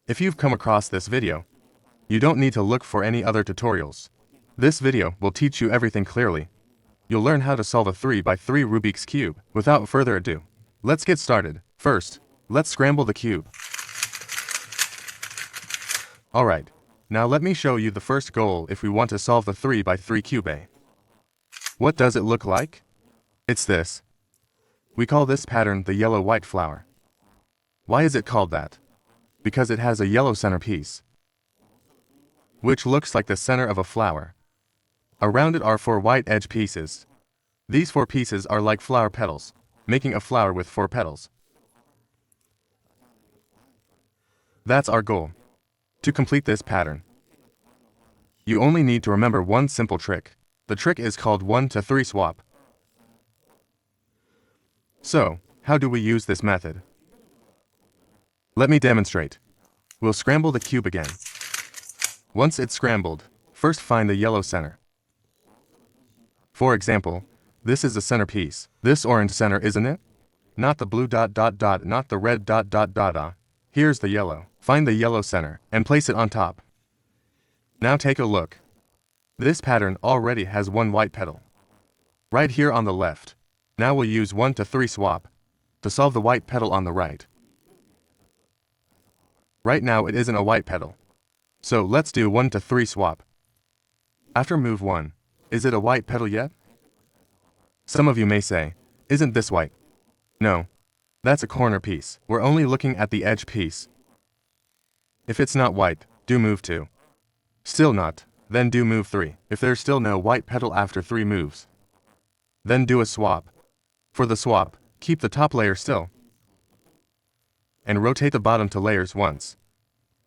If you've come across this video, you don't need to look for any other tutorials. This video will teach you everything clearly. You'll learn how to solve a 3x3 Rubik's Cube. Without further ado, let's get started. First, let's scramble the cube. Alright, now let me show you the first goal if we want to solve the 3x3 cube. What does it look like? It's this. We call this pattern the yellow-white flower. Why is it called that? Because it has a yellow centerpiece, which looks like the center of a flower. Around it are 4 white edge pieces. These 4 pieces are like flower petals, making a flower with 4 petals. That's our goal. To complete this pattern, you only need to remember one simple trick. The trick is called 1 to 3 swap. So, how do we use this method? Let me demonstrate. We'll scramble the cube again. Once it's scrambled, first find the yellow center. For example, this is the centerpiece. This orange center, isn't it? Not the blue ... not the red ... Here's the yellow. Find the yellow center and place it on top. Now take a look. This pattern already has 1 white petal. Right here on the left. Now we'll use 1 to 3 swap to solve the white petal on the right. Right now it isn't a white petal. So let's do 1 to 3 swap. After move 1, is it a white petal yet? Some of you may say, isn't this white? No. That's a corner piece. We're only looking at the edge piece. If it's not white, do move 2. Still not, then do move 3. If there's still no white petal after 3 moves, then do a swap. For the swap, keep the top layer still, and rotate the bottom 2 layers once.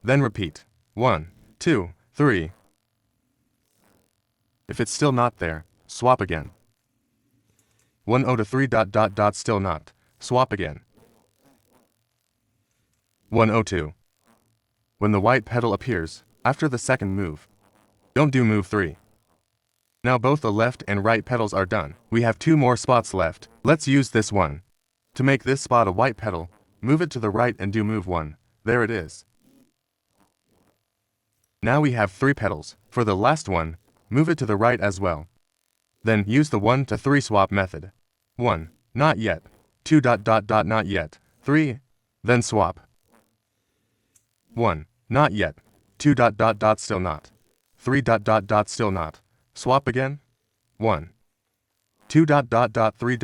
Then repeat. 1, 2, 3. If it's still not there, swap again. 1 to 3 ... still not, swap again. 1 2. When the white petal appears, after the second move, don't do move 3. Now both the left and right petals are done. We have 2 more spots left. Let's use this one. To make this spot a white petal, move it to the right and do move 1. There it is. Now we have 3 petals. For the last one, move it to the right as well. Then use the 1 to 3 swap method. 1, not yet. 2 ... not yet. 3, then swap. 1, not yet. 2 ... still not. 3 ... still not. Swap again. 1, 2 ... 3 ...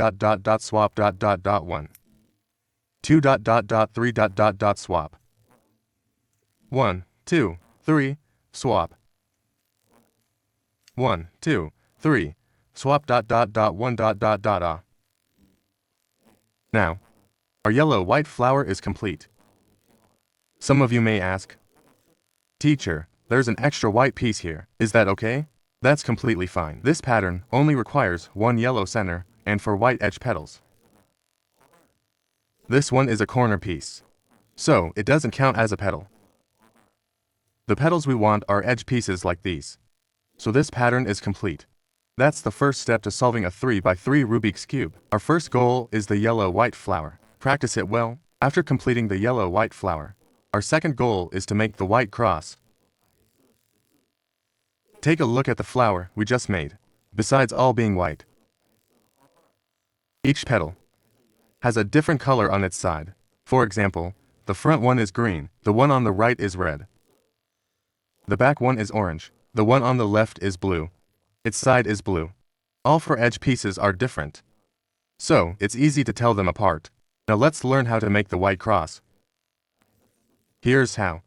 swap ... 1. 2 ... 3 ... swap. 1, 2, 3, swap. 1, 2, 3, swap ... 1 ... Now, our yellow-white flower is complete. Some of you may ask, Teacher, there's an extra white piece here. Is that okay? That's completely fine. This pattern only requires 1 yellow center and 4 white edge petals. This one is a corner piece, so it doesn't count as a petal. The petals we want are edge pieces like these. So this pattern is complete. That's the first step to solving a 3x3 Rubik's Cube. Our first goal is the yellow-white flower. Practice it well. After completing the yellow-white flower, our second goal is to make the white cross. Take a look at the flower we just made. Besides all being white, each petal has a different color on its side. For example, the front one is green, the one on the right is red. The back one is orange, the one on the left is blue. Its side is blue. All 4 edge pieces are different, so it's easy to tell them apart. Now let's learn how to make the white cross. Here's how.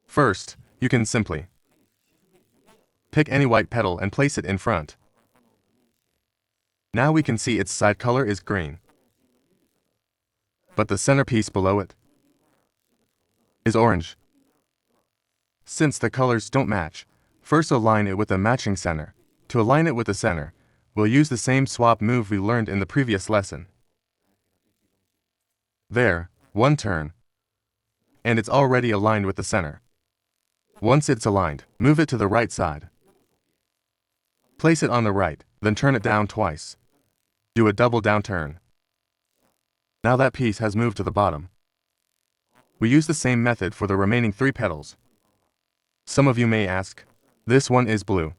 First, you can simply pick any white petal and place it in front. Now we can see its side color is green, but the centerpiece below it is orange. Since the colors don't match, first align it with a matching center. To align it with the center, we'll use the same swap move we learned in the previous lesson. There, 1 turn, and it's already aligned with the center. Once it's aligned, move it to the right side. Place it on the right, then turn it down twice. Do a double down turn. Now that piece has moved to the bottom. We use the same method for the remaining 3 petals. Some of you may ask, this one is blue,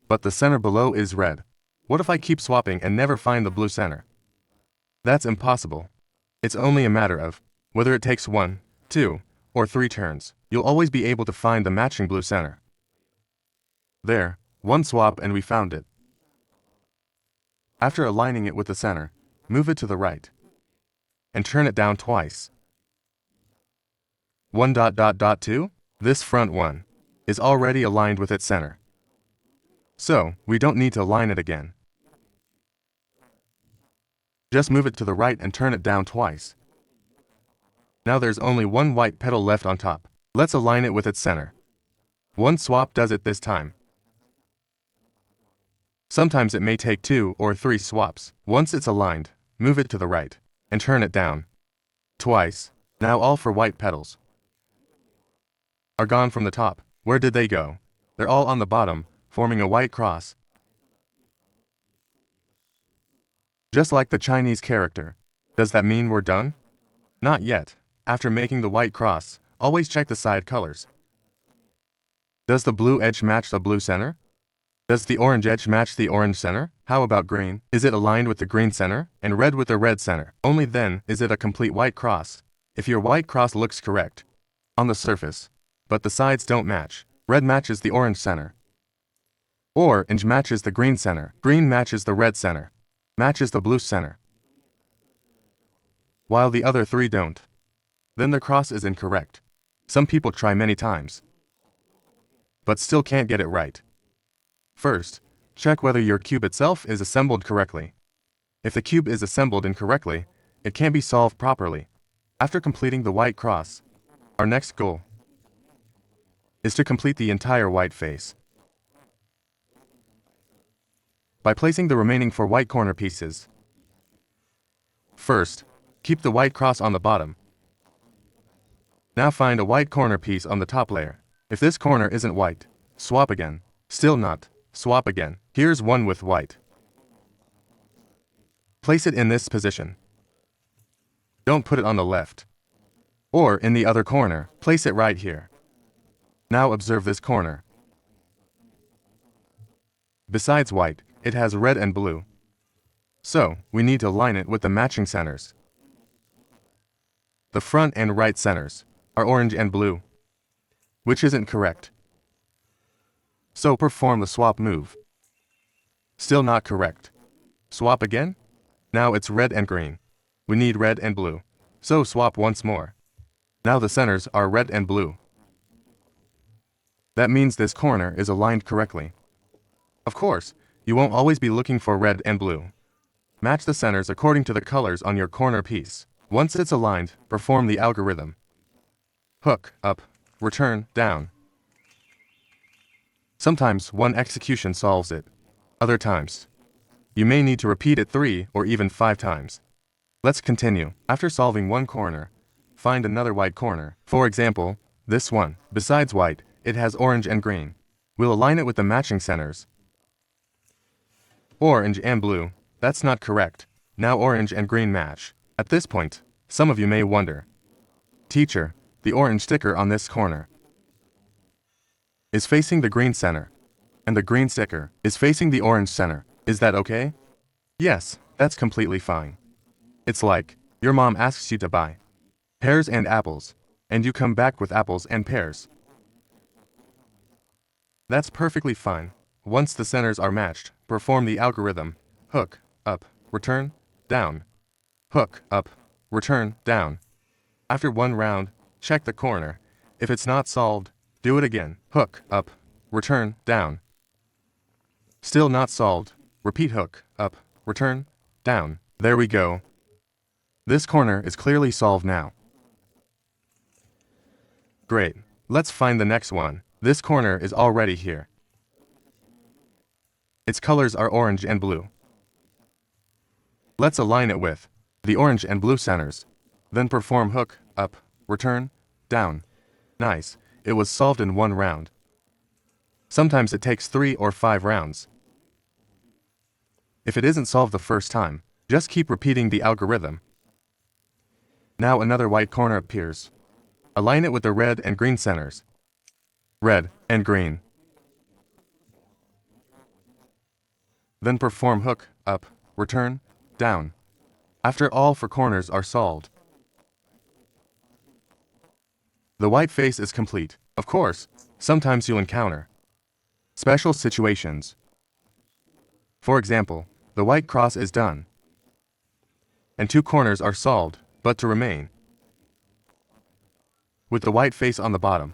but the center below is red. What if I keep swapping and never find the blue center? That's impossible. It's only a matter of whether it takes 1, 2, or 3 turns. You'll always be able to find the matching blue center. There, one swap and we found it. After aligning it with the center, move it to the right and turn it down twice. 1.2. This front one is already aligned with its center, so we don't need to align it again. Just move it to the right and turn it down twice. Now there's only one white petal left on top. Let's align it with its center. One swap does it this time. Sometimes it may take 2 or 3 swaps. Once it's aligned, move it to the right and turn it down twice. Now all 4 white petals are gone from the top. Where did they go? They're all on the bottom, forming a white cross. Just like the Chinese character. Does that mean we're done? Not yet. After making the white cross, always check the side colors. Does the blue edge match the blue center? Does the orange edge match the orange center? How about green? Is it aligned with the green center and red with the red center? Only then is it a complete white cross. If your white cross looks correct on the surface, but the sides don't match, red matches the orange center. Orange matches the green center. Green matches the red center. Matches the blue center. While the other 3 don't, then the cross is incorrect. Some people try many times, but still can't get it right. First, check whether your cube itself is assembled correctly. If the cube is assembled incorrectly, it can't be solved properly. After completing the white cross, our next goal is to complete the entire white face. By placing the remaining 4 white corner pieces. First, keep the white cross on the bottom. Now find a white corner piece on the top layer. If this corner isn't white, swap again. Still not, swap again. Here's one with white. Place it in this position. Don't put it on the left or in the other corner. Place it right here. Now observe this corner. Besides white, it has red and blue. So, we need to line it with the matching centers. The front and right centers are orange and blue, which isn't correct. So perform the swap move. Still not correct. Swap again? Now it's red and green. We need red and blue. So swap once more. Now the centers are red and blue. That means this corner is aligned correctly. Of course, you won't always be looking for red and blue. Match the centers according to the colors on your corner piece. Once it's aligned, perform the algorithm. Hook, up, return, down. Sometimes one execution solves it. Other times, you may need to repeat it 3 or even 5 times. Let's continue. After solving one corner, find another white corner. For example, this one. Besides white, it has orange and green. We'll align it with the matching centers. Orange and blue. That's not correct. Now orange and green match. At this point, some of you may wonder, Teacher, the orange sticker on this corner is facing the green center, and the green sticker is facing the orange center. Is that okay? Yes, that's completely fine. It's like your mom asks you to buy pears and apples, and you come back with apples and pears. That's perfectly fine. Once the centers are matched, perform the algorithm. Hook, up, return, down. Hook, up, return, down. After one round, check the corner. If it's not solved, do it again. Hook, up, return, down. Still not solved. Repeat hook, up, return, down. There we go. This corner is clearly solved now. Great. Let's find the next one. This corner is already here. Its colors are orange and blue. Let's align it with the orange and blue centers. Then perform hook, up, return, down. Nice. It was solved in one round. Sometimes it takes 3 or 5 rounds. If it isn't solved the first time, just keep repeating the algorithm. Now another white corner appears. Align it with the red and green centers. Red and green. Then perform hook, up, return, down. After all four corners are solved, the white face is complete. Of course, sometimes you'll encounter special situations. For example, the white cross is done, and two corners are solved, but to remain with the white face on the bottom.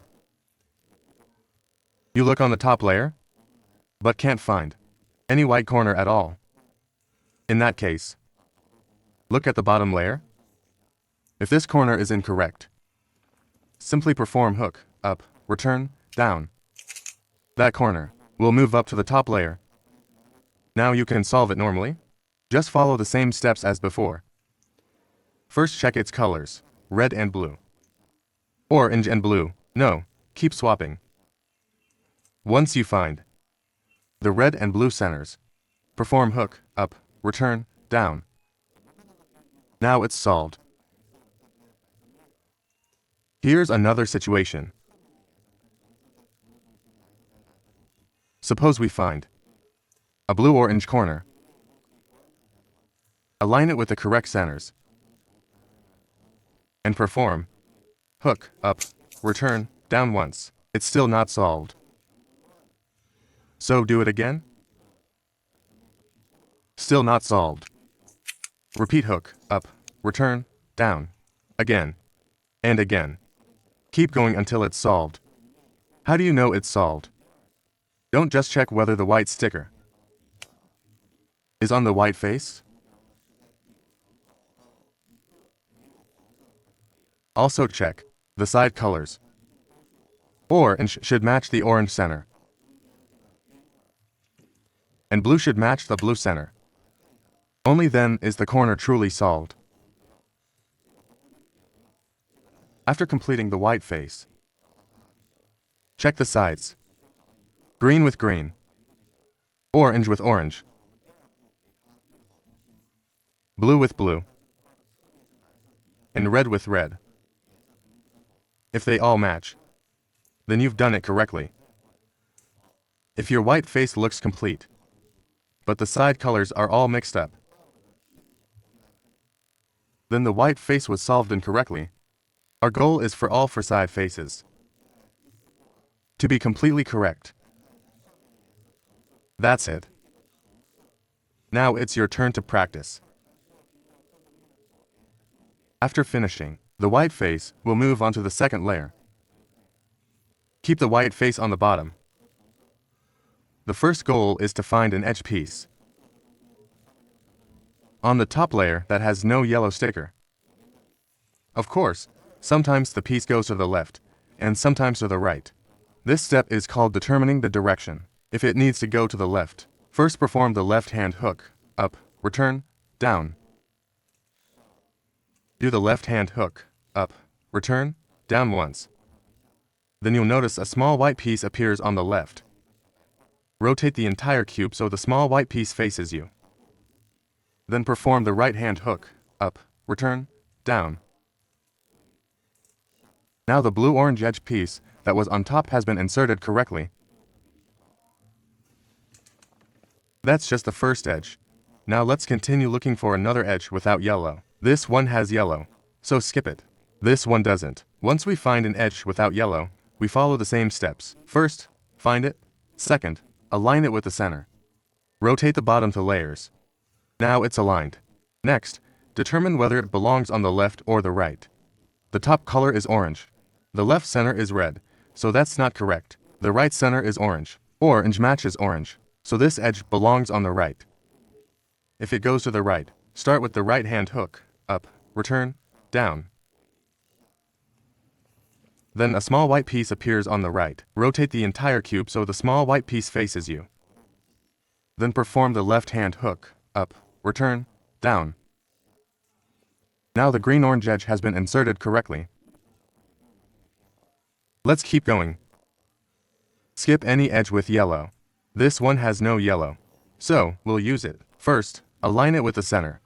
You look on the top layer, but can't find any white corner at all. In that case, look at the bottom layer. If this corner is incorrect, simply perform hook, up, return, down. That corner will move up to the top layer. Now you can solve it normally. Just follow the same steps as before. First check its colors, red and blue. Orange and blue, no, keep swapping. Once you find the red and blue centers, perform hook, up, return, down. Now it's solved. Here's another situation. Suppose we find a blue-orange corner. Align it with the correct centers, and perform hook, up, return, down once. It's still not solved. So do it again. Still not solved. Repeat hook, up, return, down. Again. And again. Keep going until it's solved. How do you know it's solved? Don't just check whether the white sticker is on the white face. Also check the side colors. Orange should match the orange center, and blue should match the blue center. Only then is the corner truly solved. After completing the white face, check the sides. Green with green, orange with orange, blue with blue, and red with red. If they all match, then you've done it correctly. If your white face looks complete, but the side colors are all mixed up, then the white face was solved incorrectly. Our goal is for all four side faces to be completely correct. That's it. Now it's your turn to practice. After finishing the white face, we'll move on to the second layer. Keep the white face on the bottom. The first goal is to find an edge piece on the top layer that has no yellow sticker. Of course, sometimes the piece goes to the left, and sometimes to the right. This step is called determining the direction. If it needs to go to the left, first perform the left-hand hook, up, return, down. Do the left-hand hook, up, return, down once. Then you'll notice a small white piece appears on the left. Rotate the entire cube so the small white piece faces you. Then perform the right-hand hook, up, return, down. Now the blue-orange edge piece that was on top has been inserted correctly. That's just the first edge. Now let's continue looking for another edge without yellow. This one has yellow, so skip it. This one doesn't. Once we find an edge without yellow, we follow the same steps. First, find it. Second, align it with the center. Rotate the bottom to layers. Now it's aligned. Next, determine whether it belongs on the left or the right. The top color is orange. The left center is red, so that's not correct. The right center is orange. Orange matches orange, so this edge belongs on the right. If it goes to the right, start with the right-hand hook, up, return, down. Then a small white piece appears on the right. Rotate the entire cube so the small white piece faces you. Then perform the left-hand hook, up, return, down. Now the green-orange edge has been inserted correctly. Let's keep going. Skip any edge with yellow. This one has no yellow, so we'll use it. First, align it with the center.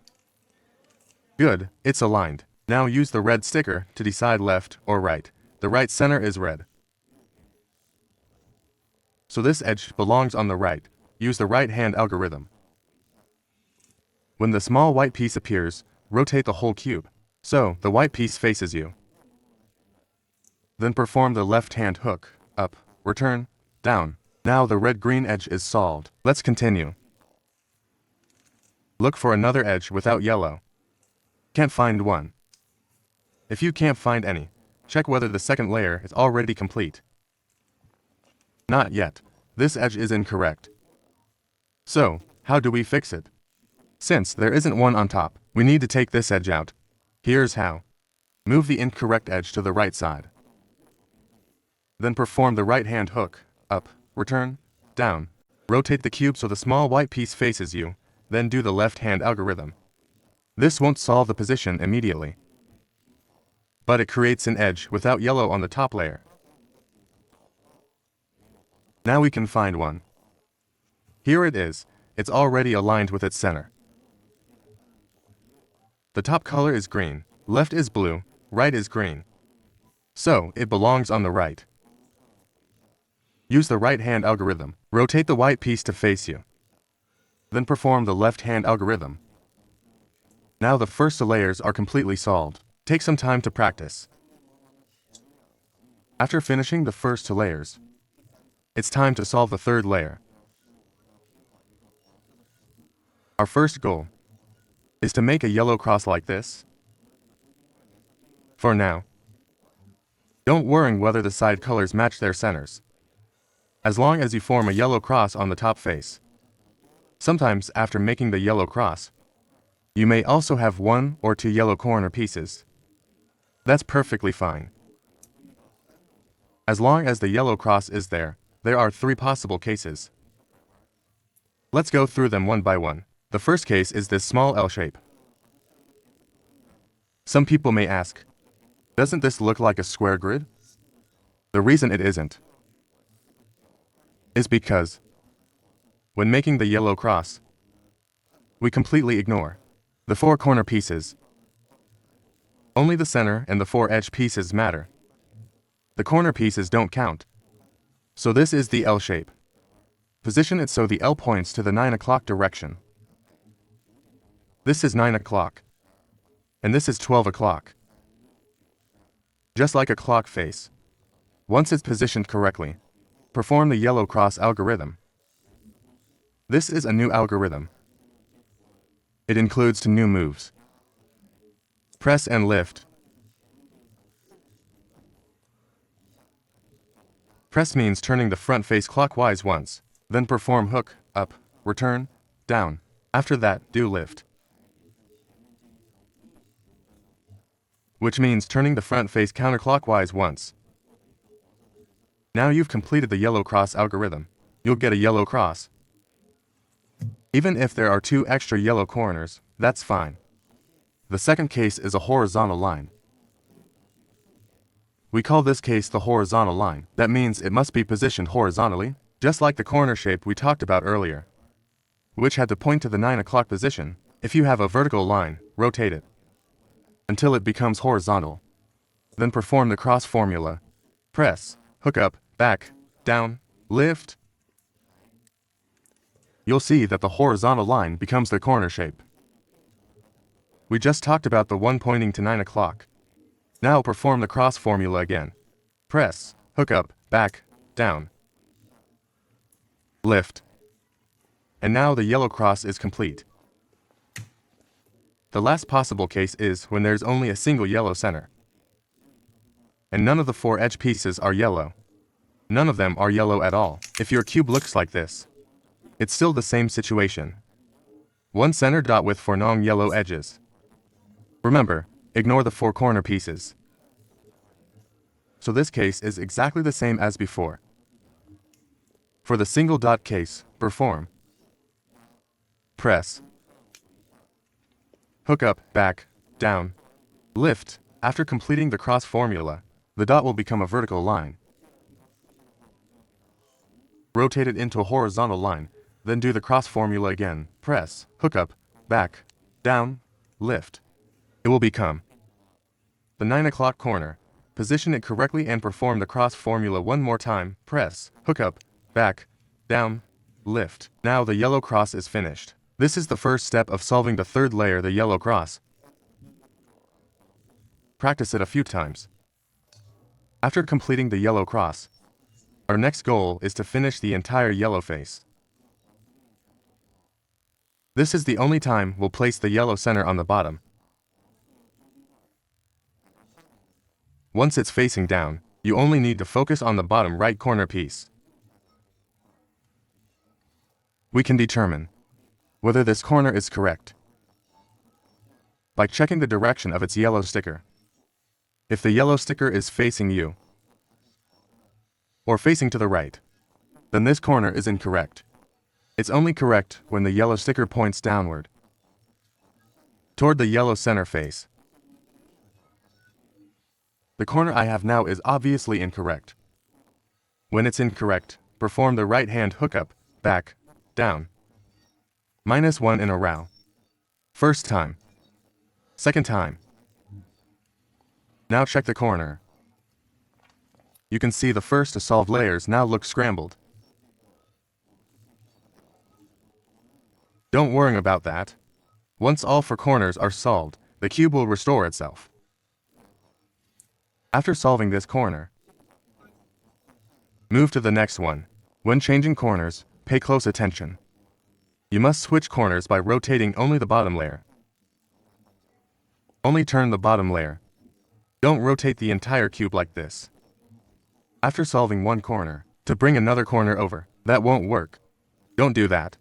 Good, it's aligned. Now use the red sticker to decide left or right. The right center is red, so this edge belongs on the right. Use the right-hand algorithm. When the small white piece appears, rotate the whole cube, so the white piece faces you. Then perform the left-hand hook, up, return, down. Now the red-green edge is solved. Let's continue. Look for another edge without yellow. Can't find one. If you can't find any, check whether the second layer is already complete. Not yet. This edge is incorrect. So, how do we fix it? Since there isn't one on top, we need to take this edge out. Here's how. Move the incorrect edge to the right side. Then perform the right-hand hook, up, return, down. Rotate the cube so the small white piece faces you, then do the left-hand algorithm. This won't solve the position immediately, but it creates an edge without yellow on the top layer. Now we can find one. Here it is. It's already aligned with its center. The top color is green, left is blue, right is green. So, it belongs on the right. Use the right-hand algorithm. Rotate the white piece to face you. Then perform the left-hand algorithm. Now the first two layers are completely solved. Take some time to practice. After finishing the first two layers, it's time to solve the third layer. Our first goal is to make a yellow cross like this. For now, don't worry whether the side colors match their centers, as long as you form a yellow cross on the top face. Sometimes after making the yellow cross, you may also have one or two yellow corner pieces. That's perfectly fine. As long as the yellow cross is there are three possible cases. Let's go through them one by one. The first case is this small L shape. Some people may ask, doesn't this look like a square grid? The reason it isn't is because when making the yellow cross, we completely ignore the four corner pieces. Only the center and the four edge pieces matter. The corner pieces don't count. So this is the L shape. Position it so the L points to the 9 o'clock direction. This is 9 o'clock. And this is 12 o'clock. Just like a clock face. Once it's positioned correctly, perform the yellow cross algorithm. This is a new algorithm. It includes two new moves. Press and lift. Press means turning the front face clockwise once, then perform hook, up, return, down. After that, do lift, which means turning the front face counterclockwise once. Now you've completed the yellow cross algorithm. You'll get a yellow cross. Even if there are two extra yellow corners, that's fine. The second case is a horizontal line. We call this case the horizontal line. That means it must be positioned horizontally, just like the corner shape we talked about earlier, which had to point to the 9 o'clock position. If you have a vertical line, rotate it until it becomes horizontal. Then perform the cross formula. Press, hook up, back, down, lift. You'll see that the horizontal line becomes the corner shape. We just talked about the one pointing to 9 o'clock. Now perform the cross formula again. Press, hook up, back, down, lift. And now the yellow cross is complete. The last possible case is when there's only a single yellow center, and none of the four edge pieces are yellow. None of them are yellow at all. If your cube looks like this, it's still the same situation. One center dot with four non-yellow edges. Remember, ignore the four corner pieces. So this case is exactly the same as before. For the single dot case, perform. Press. Hook up, back, down, lift. After completing the cross formula, the dot will become a vertical line. Rotate it into a horizontal line, then do the cross formula again. Press, hook up, back, down, lift. It will become The 9 o'clock corner. Position it correctly and perform the cross formula one more time. Press, hook up, back, down, lift. Now the yellow cross is finished. This is the first step of solving the third layer, the yellow cross. Practice it a few times. After completing the yellow cross, our next goal is to finish the entire yellow face. This is the only time we'll place the yellow center on the bottom. Once it's facing down, you only need to focus on the bottom right corner piece. We can determine whether this corner is correct by checking the direction of its yellow sticker. If the yellow sticker is facing you or facing to the right, then this corner is incorrect. It's only correct when the yellow sticker points downward toward the yellow center face. The corner I have now is obviously incorrect. When it's incorrect, perform the right hand hookup, back, down. -1 in a row. First time. Second time. Now check the corner. You can see the first to solve layers now look scrambled. Don't worry about that. Once all 4 corners are solved, the cube will restore itself. After solving this corner, move to the next one. When changing corners, pay close attention. You must switch corners by rotating only the bottom layer. Only turn the bottom layer. Don't rotate the entire cube like this. After solving one corner, to bring another corner over, that won't work. Don't do that.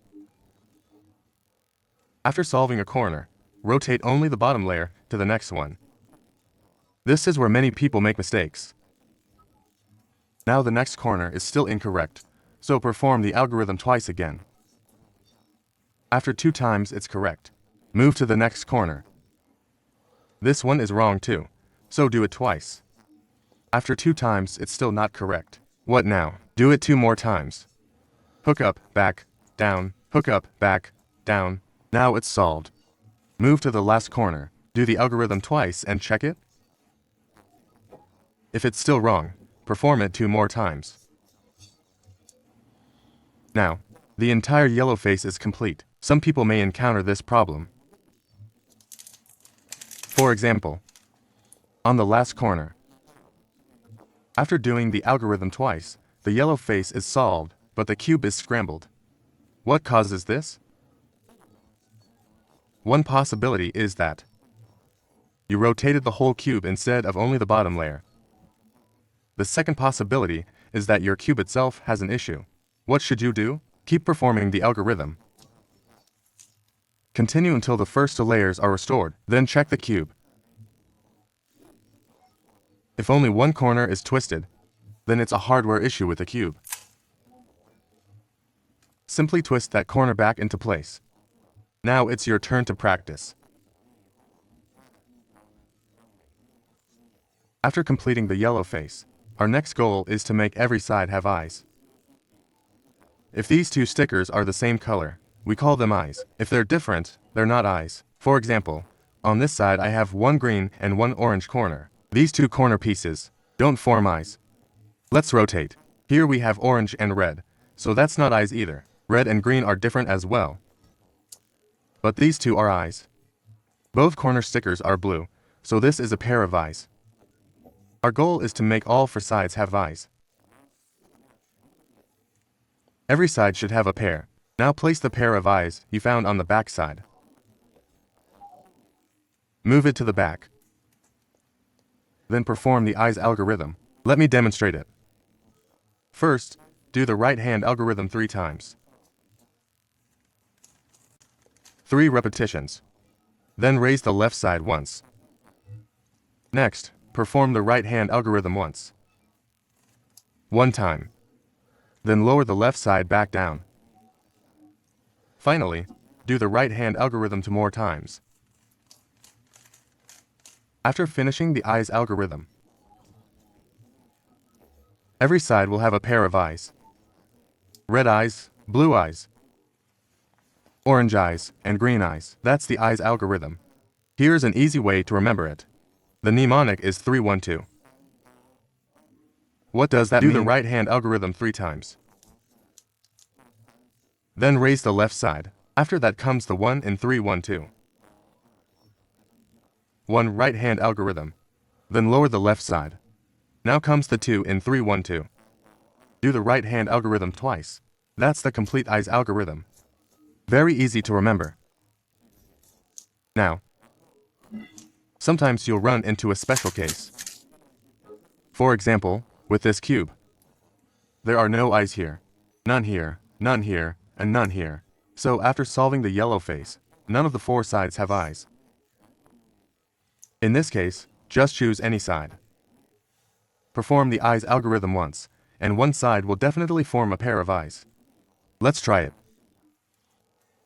After solving a corner, rotate only the bottom layer to the next one. This is where many people make mistakes. Now the next corner is still incorrect, so perform the algorithm twice again. After 2 times it's correct. Move to the next corner. This one is wrong too, so do it twice. After 2 times it's still not correct. What now? Do it 2 more times. Hook up, back, down, hook up, back, down. Now it's solved. Move to the last corner. Do the algorithm twice and check it. If it's still wrong, perform it 2 more times. Now, the entire yellow face is complete. Some people may encounter this problem. For example, on the last corner, after doing the algorithm twice, the yellow face is solved, but the cube is scrambled. What causes this? One possibility is that you rotated the whole cube instead of only the bottom layer. The second possibility is that your cube itself has an issue. What should you do? Keep performing the algorithm. Continue until the first 2 layers are restored, then check the cube. If only one corner is twisted, then it's a hardware issue with the cube. Simply twist that corner back into place. Now it's your turn to practice. After completing the yellow face, our next goal is to make every side have eyes. If these 2 stickers are the same color, we call them eyes. If they're different, they're not eyes. For example, on this side I have 1 green and 1 orange corner. These 2 corner pieces don't form eyes. Let's rotate. Here we have orange and red, so that's not eyes either. Red and green are different as well. But these 2 are eyes. Both corner stickers are blue, so this is a pair of eyes. Our goal is to make all 4 sides have eyes. Every side should have a pair. Now place the pair of eyes you found on the back side. Move it to the back. Then perform the eyes algorithm. Let me demonstrate it. First, do the right hand algorithm 3 times. 3 repetitions. Then raise the left side once. Next, perform the right hand algorithm once. 1 time. Then lower the left side back down. Finally, do the right hand algorithm 2 more times. After finishing the eyes algorithm, every side will have a pair of eyes. Red eyes, blue eyes, orange eyes, and green eyes. That's the eyes algorithm. Here's an easy way to remember it. The mnemonic is 312. What does that mean? Do the right-hand algorithm 3 times. Then raise the left side. After that comes the 1 in 312. 1 right-hand algorithm. Then lower the left side. Now comes the 2 in 312. Do the right-hand algorithm twice. That's the complete eyes algorithm. Very easy to remember. Now, sometimes you'll run into a special case. For example, with this cube. There are no eyes here. None here, none here, and none here. So after solving the yellow face, none of the 4 sides have eyes. In this case, just choose any side. Perform the eyes algorithm once, and one side will definitely form a pair of eyes. Let's try it.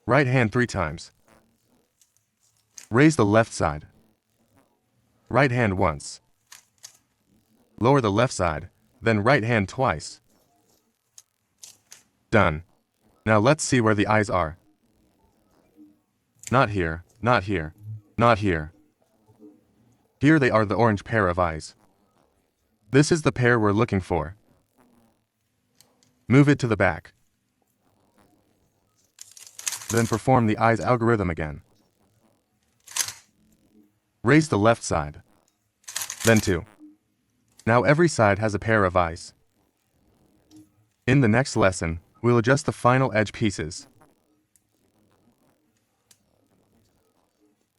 Right hand 3 times. Raise the left side. Right hand once. Lower the left side, then right hand twice. Done. Now let's see where the eyes are. Not here, not here, not here. Here they are, the orange pair of eyes. This is the pair we're looking for. Move it to the back. Then perform the eyes algorithm again. Raise the left side. Then 2. Now every side has a pair of eyes. In the next lesson, we'll adjust the final edge pieces.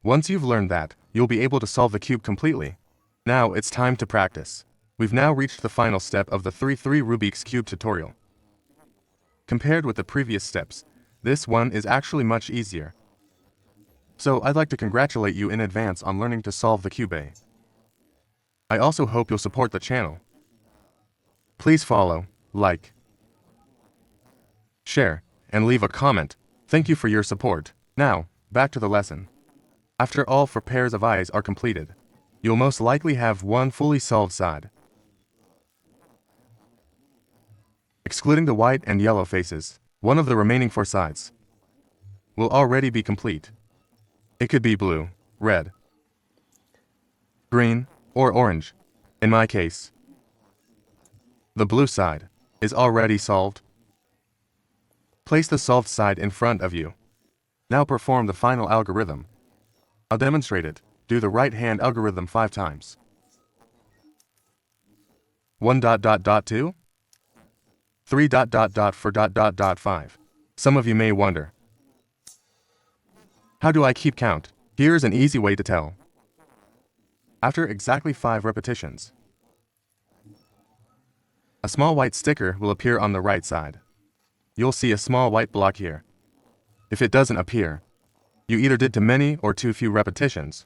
Once you've learned that, you'll be able to solve the cube completely. Now it's time to practice. We've now reached the final step of the 3-3 Rubik's Cube tutorial. Compared with the previous steps, this one is actually much easier. So I'd like to congratulate you in advance on learning to solve the cube. I also hope you'll support the channel. Please follow, like, share, and leave a comment. Thank you for your support. Now, back to the lesson. After all 4 pairs of eyes are completed, you'll most likely have one fully solved side. Excluding the white and yellow faces, one of the remaining 4 sides will already be complete. It could be blue, red, green, or orange. In my case, the blue side is already solved. Place the solved side in front of you. Now perform the final algorithm. I'll demonstrate it. Do the right-hand algorithm 5 times. 1.2 3.4.5. Some of you may wonder, how do I keep count? Here's an easy way to tell. After exactly 5 repetitions, a small white sticker will appear on the right side. You'll see a small white block here. If it doesn't appear, you either did too many or too few repetitions.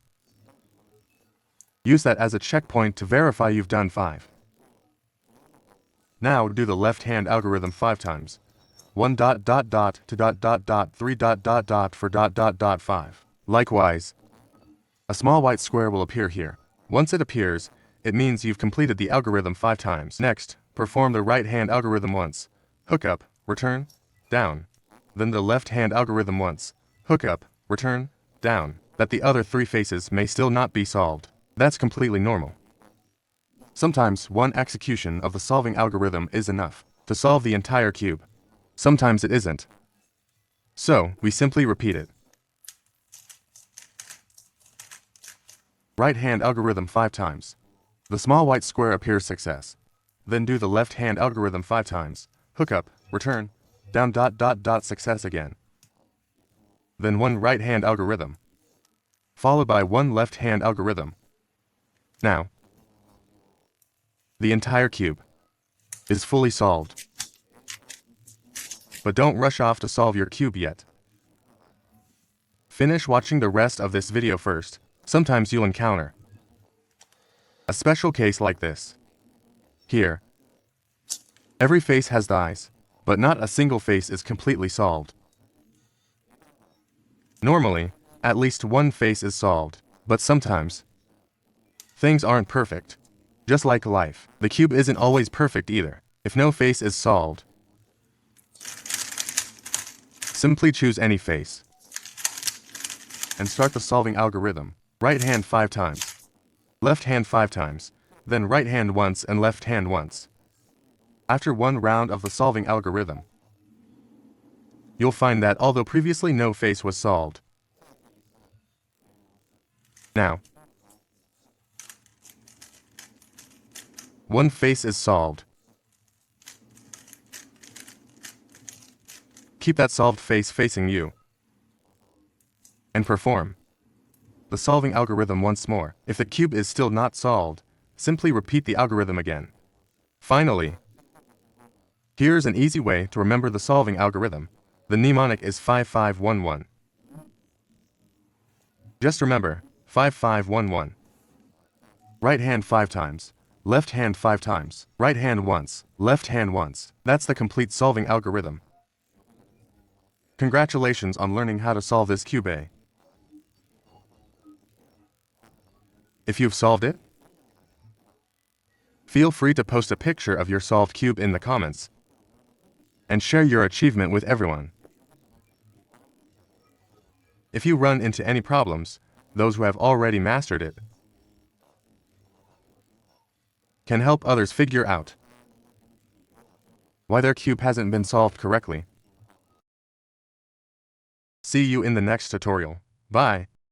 Use that as a checkpoint to verify you've done 5. Now do the left-hand algorithm 5 times. 1.2.3.4.5. Likewise, a small white square will appear here. Once it appears, it means you've completed the algorithm 5 times. Next, perform the right-hand algorithm once. Hook up, return, down. Then the left-hand algorithm once. Hook up, return, down. That the other 3 faces may still not be solved. That's completely normal. Sometimes one execution of the solving algorithm is enough to solve the entire cube. Sometimes it isn't. So, we simply repeat it. Right-hand algorithm 5 times. The small white square appears success. Then do the left-hand algorithm 5 times. Hook up, return, down. Success again. Then 1 right-hand algorithm, followed by 1 left-hand algorithm. Now, the entire cube is fully solved. But don't rush off to solve your cube yet. Finish watching the rest of this video first. Sometimes you'll encounter a special case like this. Here, every face has the eyes, but not a single face is completely solved. Normally, at least 1 face is solved, but sometimes things aren't perfect. Just like life, the cube isn't always perfect either. If no face is solved, simply choose any face and start the solving algorithm. Right hand 5 times. Left hand 5 times, then right hand once and left hand once. After one round of the solving algorithm, you'll find that although previously no face was solved, now one face is solved. Keep that solved face facing you and perform the solving algorithm once more. If the cube is still not solved, simply repeat the algorithm again. Finally, here's an easy way to remember the solving algorithm. The mnemonic is 5511. Just remember, 5511. Right hand 5 times, left hand 5 times, right hand once, left hand once. That's the complete solving algorithm. Congratulations on learning how to solve this cube A. If you've solved it, feel free to post a picture of your solved cube in the comments and share your achievement with everyone. If you run into any problems, those who have already mastered it can help others figure out why their cube hasn't been solved correctly. See you in the next tutorial. Bye.